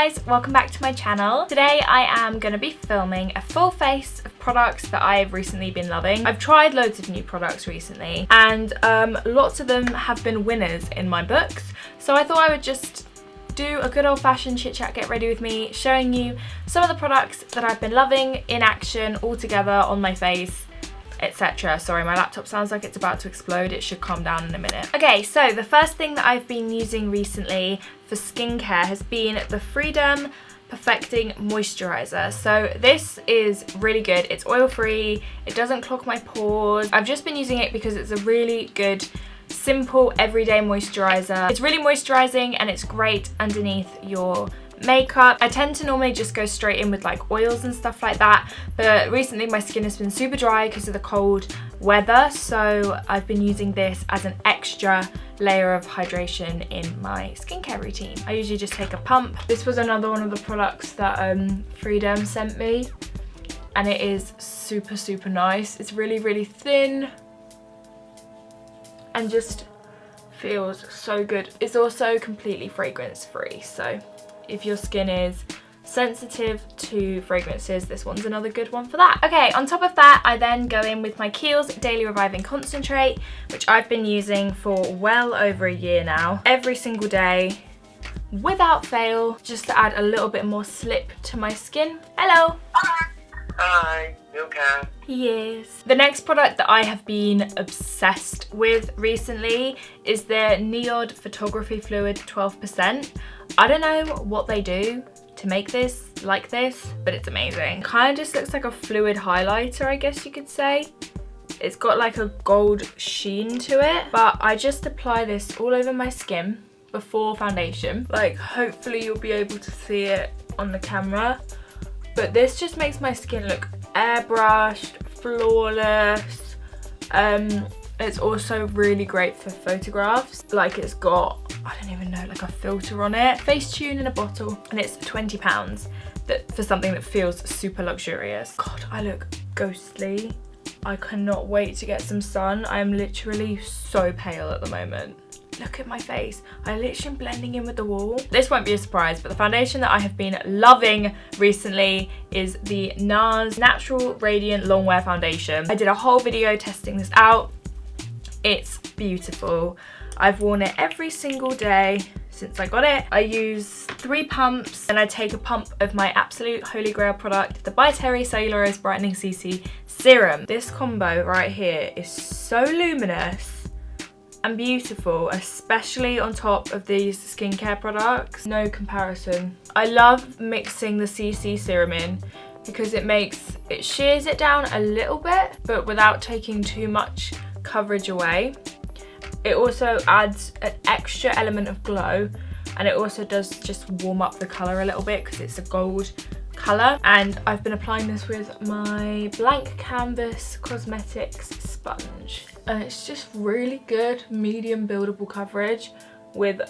guys, welcome back to my channel. Today I am going to be filming a full face of products that I've recently been loving. I've tried loads of new products recently and lots of them have been winners in my books. So I thought I would just do a good old-fashioned chit chat, get ready with me, showing you some of the products that I've been loving in action all together on my face, etc. Sorry, my laptop sounds like it's about to explode. It should calm down in a minute. Okay, so the first thing that I've been using recently for skincare has been the Freederm Perfecting Moisturizer. So this is really good. It's oil-free. It doesn't clog my pores. I've just been using it because it's a really good, simple, everyday moisturizer. It's really moisturizing and it's great underneath your makeup. I tend to normally just go straight in with like oils and stuff like that, but recently my skin has been super dry because of the cold weather, so I've been using this as an extra layer of hydration in my skincare routine. I usually just take a pump. This was another one of the products that Freederm sent me, and it is super nice. It's really thin and just feels so good. It's also completely fragrance free, so if your skin is sensitive to fragrances, this one's another good one for that. Okay, on top of that, I then go in with my Kiehl's Daily Reviving Concentrate, which I've been using for well over a year now. Every single day, without fail, just to add a little bit more slip to my skin. Hello. Hi, you okay? Yes. The next product that I have been obsessed with recently is the Neod Photography Fluid 12%. I don't know what they do to make this like this, but it's amazing. Kind of just looks like a fluid highlighter, I guess you could say. It's got like a gold sheen to it, but I just apply this all over my skin before foundation. Like, hopefully you'll be able to see it on the camera, but this just makes my skin look airbrushed, flawless. It's also really great for photographs. Like, it's got, I don't even know, like a filter on it. Facetune in a bottle, and it's £20 for something that feels super luxurious. God, I look ghostly. I cannot wait to get some sun. I am literally so pale at the moment. Look at my face. I literally am blending in with the wall. This won't be a surprise, but the foundation that I have been loving recently is the NARS Natural Radiant Longwear Foundation. I did a whole video testing this out. It's beautiful. I've worn it every single day since I got it. I use 3 pumps, and I take a pump of my absolute holy grail product, the By Terry Cellulose Brightening CC Serum. This combo right here is so luminous and beautiful, especially on top of these skincare products. No comparison. I love mixing the CC serum in because it shears it down a little bit, but without taking too much coverage away. It also adds an extra element of glow, and it also does just warm up the colour a little bit because it's a gold colour. And I've been applying this with my Blank Canvas Cosmetics sponge, and it's just really good medium buildable coverage with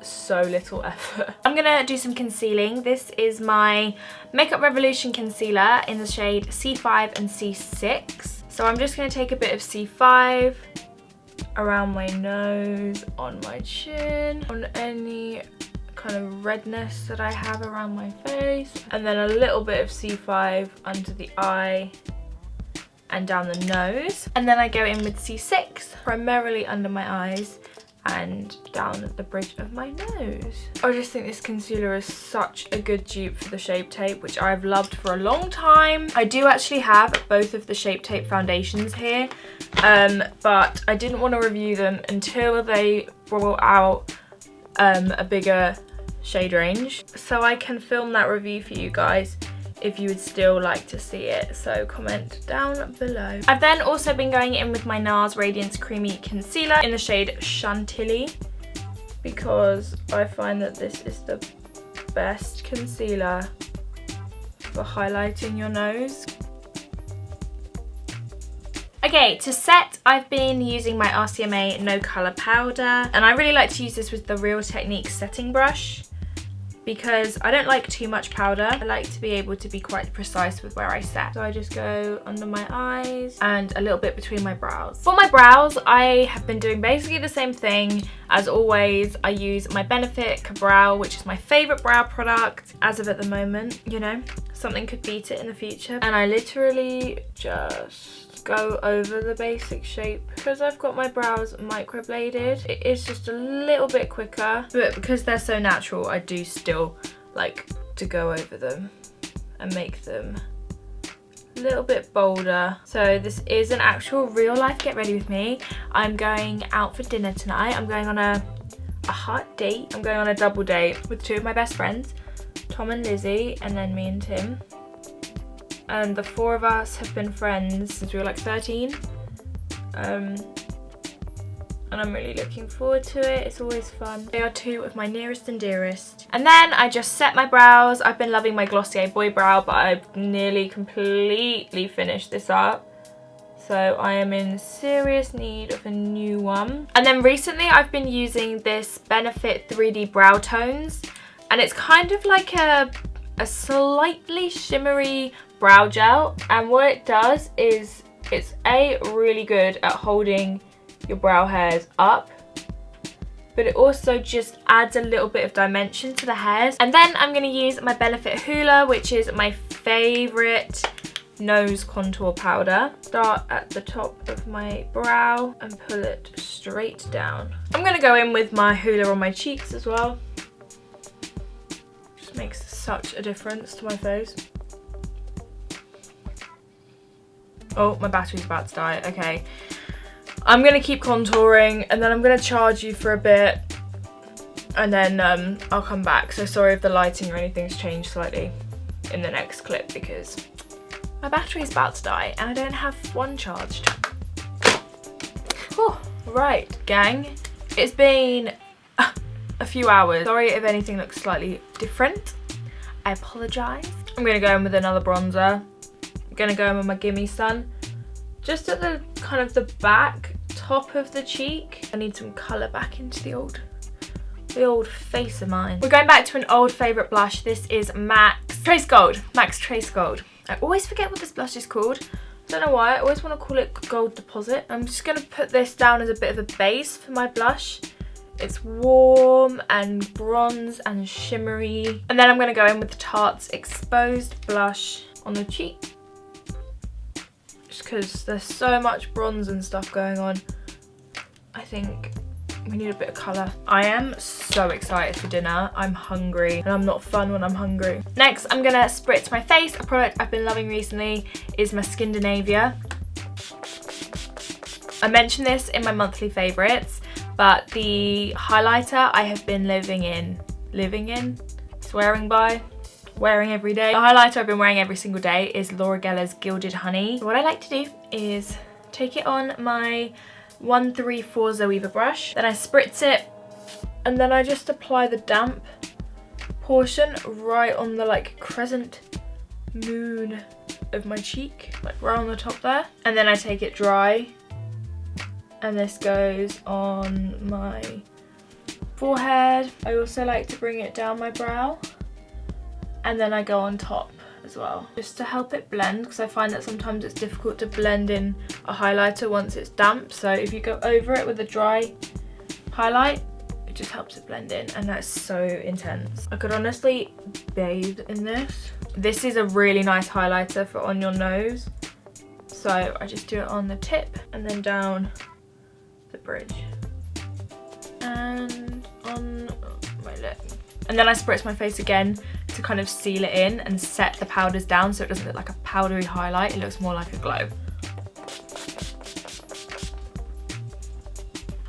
so little effort. I'm gonna do some concealing. This is my Makeup Revolution concealer in the shade C5 and C6. So I'm just gonna take a bit of C5 around my nose, on my chin, on any kind of redness that I have around my face, and then a little bit of C5 under the eye and down the nose. And then I go in with C6 primarily under my eyes and down the bridge of my nose. I just think this concealer is such a good dupe for the Shape Tape, which I've loved for a long time. I do actually have both of the Shape Tape foundations here, but I didn't want to review them until they brought out a bigger shade range, so I can film that review for you guys if you would still like to see it, so comment down below. I've then also been going in with my NARS Radiance Creamy Concealer in the shade Chantilly, because I find that this is the best concealer for highlighting your nose. Okay, to set, I've been using my RCMA No Colour Powder, and I really like to use this with the Real Techniques setting brush. because I don't like too much powder. I like to be able to be quite precise with where I set. So I just go under my eyes and a little bit between my brows. For my brows, I have been doing basically the same thing as always. I use my Benefit Brow, which is my favorite brow product as of at the moment. You know, something could beat it in the future. And I literally just go over the basic shape. Because I've got my brows microbladed, it is just a little bit quicker, but because they're so natural, I do still like to go over them and make them a little bit bolder. So this is an actual real life get ready with me. I'm going out for dinner tonight. I'm going on a hot date. I'm going on a double date with two of my best friends, Tom and Lizzie, and then me and Tim. And the four of us have been friends since we were like 13. And I'm really looking forward to it. It's always fun. They are two of my nearest and dearest. And then I just set my brows. I've been loving my Glossier Boy Brow, but I've nearly completely finished this up. So I am in serious need of a new one. And then recently I've been using this Benefit 3D Brow Tones. And it's kind of like a slightly shimmery brow gel. And what it does is it's really good at holding your brow hairs up, but it also just adds a little bit of dimension to the hairs. And then I'm going to use my Benefit Hoola, which is my favourite nose contour powder. Start at the top of my brow and pull it straight down. I'm going to go in with my Hoola on my cheeks as well. Just makes such a difference to my face. Oh, my battery's about to die. Okay. I'm going to keep contouring and then I'm going to charge you for a bit and then I'll come back. So sorry if the lighting or anything's changed slightly in the next clip because my battery's about to die and I don't have one charged. Oh, right, gang. It's been a few hours. Sorry if anything looks slightly different. I apologise. I'm going to go in with another bronzer. I'm going to go in with my Gimme Sun. Just at the kind of the back top of the cheek. I need some colour back into the old face of mine. We're going back to an old favourite blush. This is Max Trace Gold. I always forget what this blush is called. I don't know why. I always want to call it Gold Deposit. I'm just going to put this down as a bit of a base for my blush. It's warm and bronze and shimmery. And then I'm going to go in with the Tarte Exposed blush on the cheek. Because there's so much bronze and stuff going on. I think we need a bit of colour. I am so excited for dinner. I'm hungry and I'm not fun when I'm hungry. Next, I'm gonna spritz my face. A product I've been loving recently is my Skindinavia. I mentioned this in my monthly favourites, but the highlighter I have been swearing by, wearing every day. The highlighter I've been wearing every single day is Laura Geller's Gilded Honey. So what I like to do is take it on my 134 Zoeva brush, then I spritz it, and then I just apply the damp portion right on the like crescent moon of my cheek, like right on the top there. And then I take it dry, and this goes on my forehead. I also like to bring it down my brow. And then I go on top as well, just to help it blend, because I find that sometimes it's difficult to blend in a highlighter once it's damp. So if you go over it with a dry highlight, it just helps it blend in, and that's so intense. I could honestly bathe in this. This is a really nice highlighter for on your nose. So I just do it on the tip and then down the bridge and on my lip. And then I spritz my face again to kind of seal it in and set the powders down so it doesn't look like a powdery highlight, it looks more like a glow.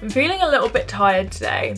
I'm feeling a little bit tired today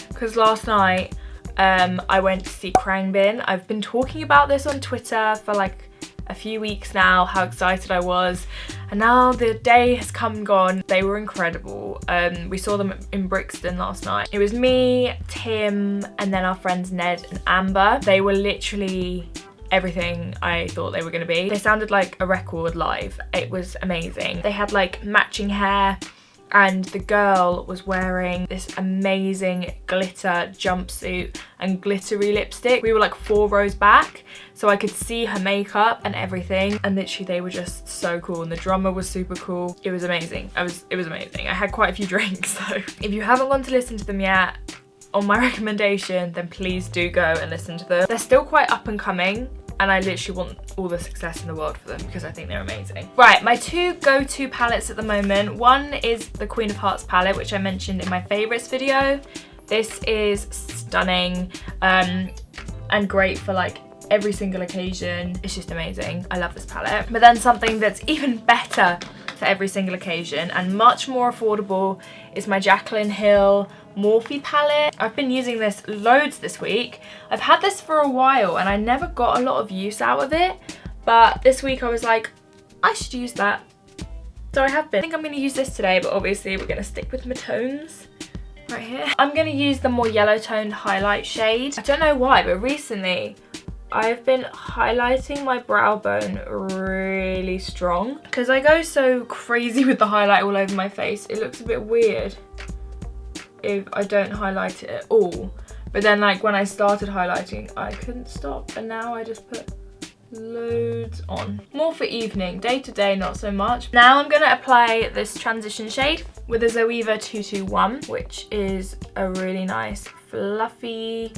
because last night I went to see Krangbin. I've been talking about this on Twitter for like a few weeks now, how excited I was, and now the day has come and gone. They were incredible. We saw them in Brixton last night. It was me, Tim, and then our friends Ned and Amber. They were literally everything I thought they were going to be. They sounded like a record live. It was amazing. They had like matching hair and the girl was wearing this amazing glitter jumpsuit and glittery lipstick. We were like 4 rows back, so I could see her makeup and everything, and literally they were just so cool, and the drummer was super cool. It was amazing. It was amazing. I had quite a few drinks, so if you haven't gone to listen to them yet, on my recommendation, then please do go and listen to them. They're still quite up and coming, and I literally want all the success in the world for them because I think they're amazing. Right, my 2 go-to palettes at the moment. One is the Queen of Hearts palette, which I mentioned in my favourites video. This is stunning and great for like every single occasion. It's just amazing. I love this palette. But then something that's even better for every single occasion and much more affordable is my Jaclyn Hill Morphe palette. I've been using this loads this week. I've had this for a while and I never got a lot of use out of it, but this week I was like, I should use that. So I have been. I think I'm going to use this today, but obviously we're going to stick with my tones right here. I'm going to use the more yellow toned highlight shade. I don't know why, but recently I've been highlighting my brow bone really strong because I go so crazy with the highlight all over my face. It looks a bit weird if I don't highlight it at all. But then like when I started highlighting, I couldn't stop, and now I just put loads on. More for evening, day to day not so much. Now I'm gonna apply this transition shade with a Zoeva 221, which is a really nice fluffy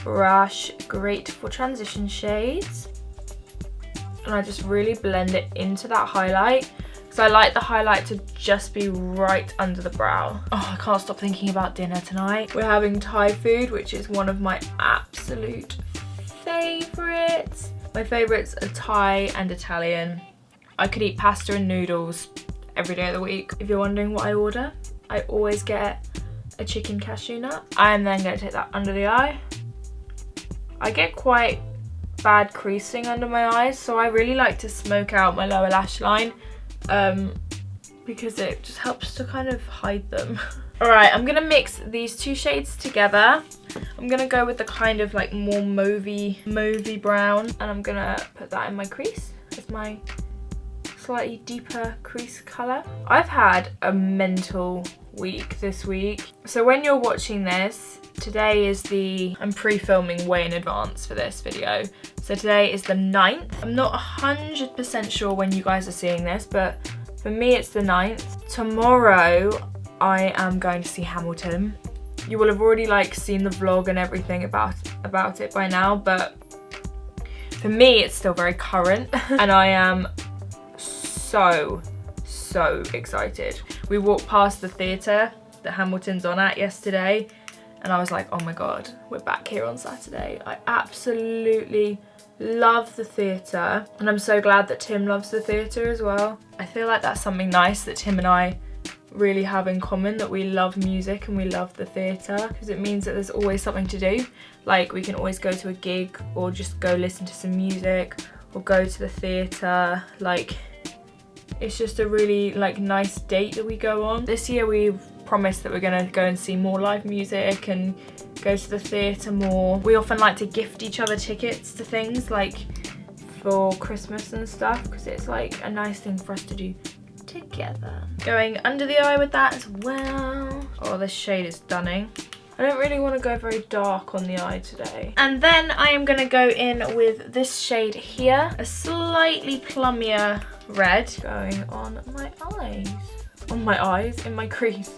brush, great for transition shades. And I just really blend it into that highlight. So I like the highlight to just be right under the brow. Oh, I can't stop thinking about dinner tonight. We're having Thai food, which is one of my absolute favourites. My favourites are Thai and Italian. I could eat pasta and noodles every day of the week. If you're wondering what I order, I always get a chicken cashew nut. I am then going to take that under the eye. I get quite bad creasing under my eyes, so I really like to smoke out my lower lash line. Because it just helps to kind of hide them. Alright, I'm gonna mix these 2 shades together. I'm gonna go with the kind of like more mauvey brown, and I'm gonna put that in my crease as my slightly deeper crease colour. I've had a mental week this week. So when you're watching this, today is I'm pre-filming way in advance for this video. So today is the 9th. I'm not 100% sure when you guys are seeing this, but for me it's the 9th. Tomorrow I am going to see Hamilton. You will have already like seen the vlog and everything about it by now, but for me it's still very current and I am so excited. We walked past the theatre that Hamilton's on at yesterday, and I was like, oh my god, we're back here on Saturday. I absolutely love the theatre, and I'm so glad that Tim loves the theatre as well. I feel like that's something nice that Tim and I really have in common, that we love music and we love the theatre, because it means that there's always something to do. Like we can always go to a gig or just go listen to some music or go to the theatre. Like it's just a really like nice date that we go on. This year we've promised that we're gonna go and see more live music and go to the theatre more. We often like to gift each other tickets to things like for Christmas and stuff, because it's like a nice thing for us to do together. Going under the eye with that as well. Oh, this shade is stunning. I don't really want to go very dark on the eye today. And then I am going to go in with this shade here, a slightly plummier red, going on my eyes. On my eyes, in my crease.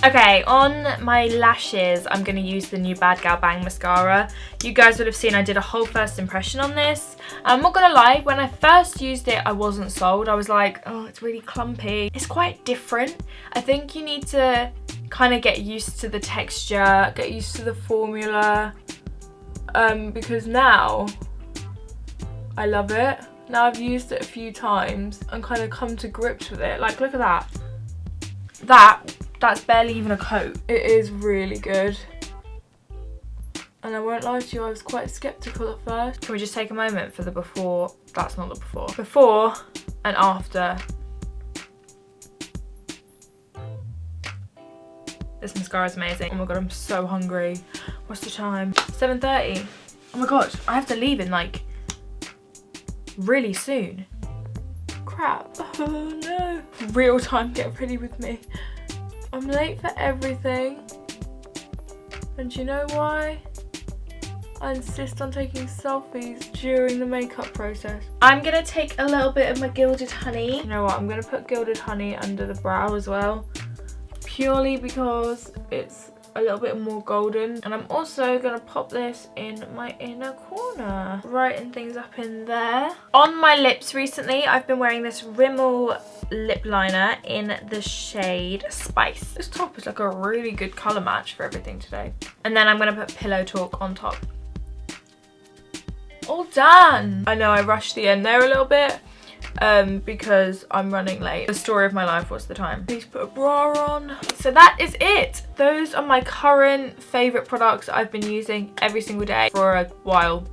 Okay, on my lashes, I'm going to use the new Bad Gal Bang mascara. You guys would have seen I did a whole first impression on this. I'm not going to lie, when I first used it, I wasn't sold. I was like, oh, it's really clumpy. It's quite different. I think you need to kind of get used to the texture, get used to the formula, because now I love it. Now I've used it a few times and kind of come to grips with it. Like, look at that. That's barely even a coat. It is really good. And I won't lie to you, I was quite skeptical at first. Can we just take a moment for the before? That's not the before. Before and after. This mascara is amazing. Oh my god, I'm so hungry. What's the time? 7:30. Oh my god, I have to leave in like really soon. crap. Oh no. Real time, get ready with me. I'm late for everything. And do you know why? I insist on taking selfies during the makeup process. I'm gonna take a little bit of my gilded honey. You know what, I'm gonna put gilded honey under the brow as well. Purely because it's a little bit more golden. And I'm also gonna pop this in my inner corner. Brighten things up in there. On my lips recently, I've been wearing this Rimmel lip liner in the shade Spice. This top is like a really good colour match for everything today. And then I'm gonna put Pillow Talk on top. All done. I know I rushed the end there a little bit because I'm running late. The story of my life was the time. Please put a bra on. So that is it. Those are my current favourite products I've been using every single day for a while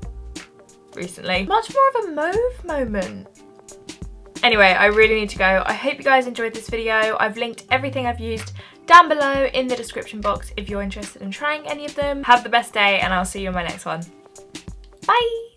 recently. Much more of a mauve moment. Anyway, I really need to go. I hope you guys enjoyed this video. I've linked everything I've used down below in the description box if you're interested in trying any of them. Have the best day and I'll see you in my next one. Bye!